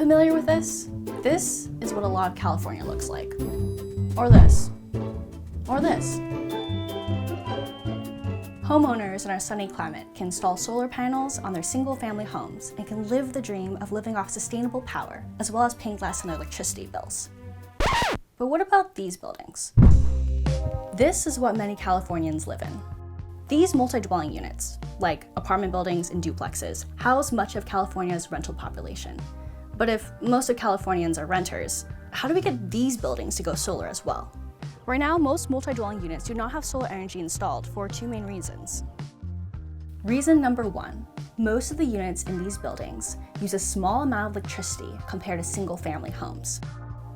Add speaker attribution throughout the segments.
Speaker 1: Unfamiliar with this? This is what a lot of California looks like. Or this. Or this. Homeowners in our sunny climate can install solar panels on their single-family homes and can live the dream of living off sustainable power, as well as paying less on their electricity bills. But what about these buildings? This is what many Californians live in. These multi-dwelling units, like apartment buildings and duplexes, house much of California's rental population. But if most of Californians are renters, how do we get these buildings to go solar as well? Right now, most multi-dwelling units do not have solar energy installed for two main reasons. Reason number one, most of the units in these buildings use a small amount of electricity compared to single-family homes.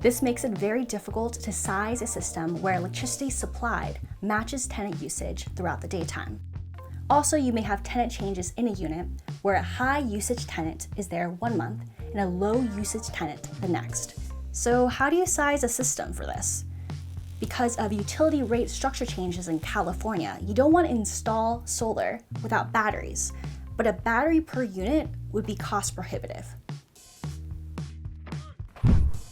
Speaker 1: This makes it very difficult to size a system where electricity supplied matches tenant usage throughout the daytime. Also, you may have tenant changes in a unit where a high usage tenant is there 1 month and a low usage tenant the next. So how do you size a system for this? Because of utility rate structure changes in California, you don't want to install solar without batteries, but a battery per unit would be cost prohibitive.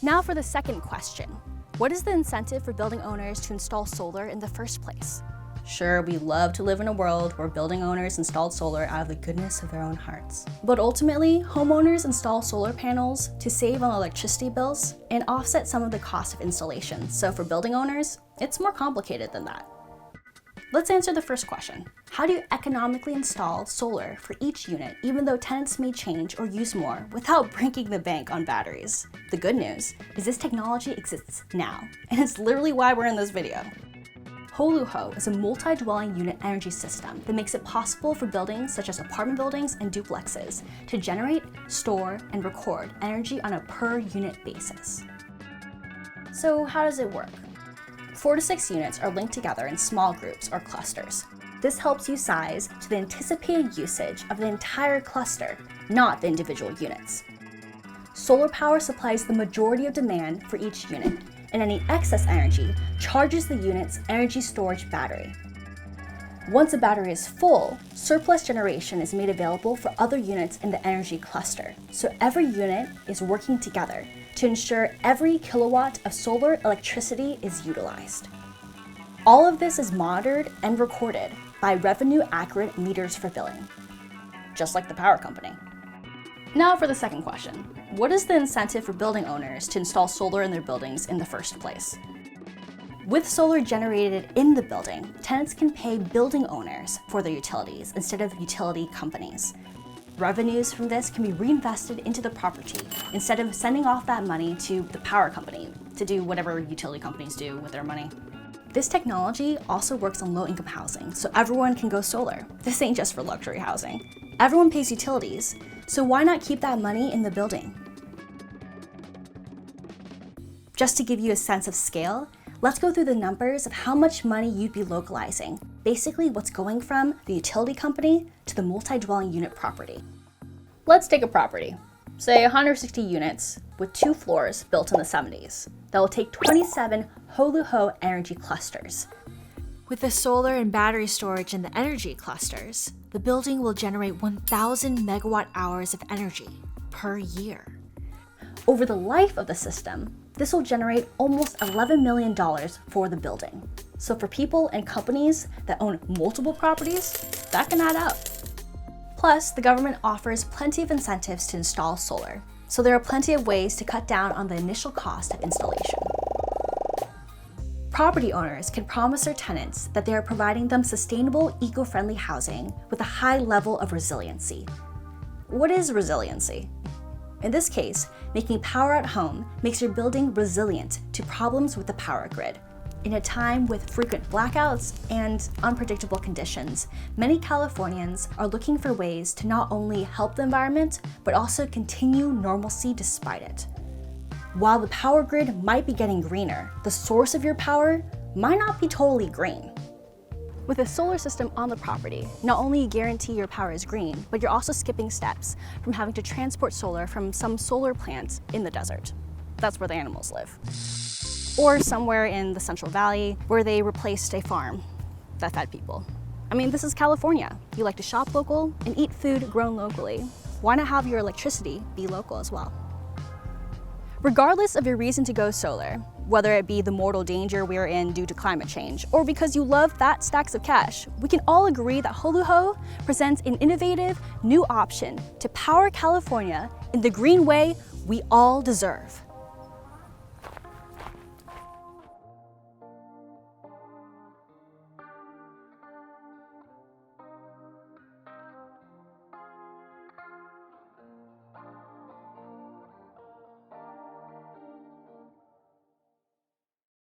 Speaker 1: Now for the second question. What is the incentive for building owners to install solar in the first place? Sure, we love to live in a world where building owners installed solar out of the goodness of their own hearts. But ultimately, homeowners install solar panels to save on electricity bills and offset some of the cost of installation. So for building owners, it's more complicated than that. Let's answer the first question. How do you economically install solar for each unit, even though tenants may change or use more without breaking the bank on batteries? The good news is this technology exists now, and it's literally why we're in this video. Holu Hou is a multi-dwelling unit energy system that makes it possible for buildings such as apartment buildings and duplexes to generate, store, and record energy on a per-unit basis. So how does it work? 4 to 6 units are linked together in small groups or clusters. This helps you size to the anticipated usage of the entire cluster, not the individual units. Solar power supplies the majority of demand for each unit, and any excess energy charges the unit's energy storage battery. Once a battery is full, surplus generation is made available for other units in the energy cluster, so every unit is working together to ensure every kilowatt of solar electricity is utilized. All of this is monitored and recorded by revenue-accurate meters for billing, just like the power company. Now for the second question. What is the incentive for building owners to install solar in their buildings in the first place? With solar generated in the building, tenants can pay building owners for their utilities instead of utility companies. Revenues from this can be reinvested into the property instead of sending off that money to the power company to do whatever utility companies do with their money. This technology also works on low-income housing, so everyone can go solar. This ain't just for luxury housing. Everyone pays utilities, so why not keep that money in the building? Just to give you a sense of scale, let's go through the numbers of how much money you'd be localizing. Basically, what's going from the utility company to the multi-dwelling unit property. Let's take a property, say 160 units with 2 floors built in the 70s. That will take 27 Holu Hou Energy clusters.
Speaker 2: With the solar and battery storage in the energy clusters, the building will generate 1,000 megawatt hours of energy per year.
Speaker 1: Over the life of the system, this will generate almost $11 million for the building. So for people and companies that own multiple properties, that can add up. Plus, the government offers plenty of incentives to install solar, so there are plenty of ways to cut down on the initial cost of installation. Property owners can promise their tenants that they are providing them sustainable, eco-friendly housing with a high level of resiliency. What is resiliency? In this case, making power at home makes your building resilient to problems with the power grid. In a time with frequent blackouts and unpredictable conditions, many Californians are looking for ways to not only help the environment, but also continue normalcy despite it. While the power grid might be getting greener, the source of your power might not be totally green. With a solar system on the property, not only you guarantee your power is green, but you're also skipping steps from having to transport solar from some solar plant in the desert. That's where the animals live. Or somewhere in the Central Valley where they replaced a farm that fed people. I mean, this is California. You like to shop local and eat food grown locally. Why not have your electricity be local as well? Regardless of your reason to go solar, whether it be the mortal danger we're in due to climate change, or because you love fat stacks of cash, we can all agree that Holu Hou presents an innovative, new option to power California in the green way we all deserve.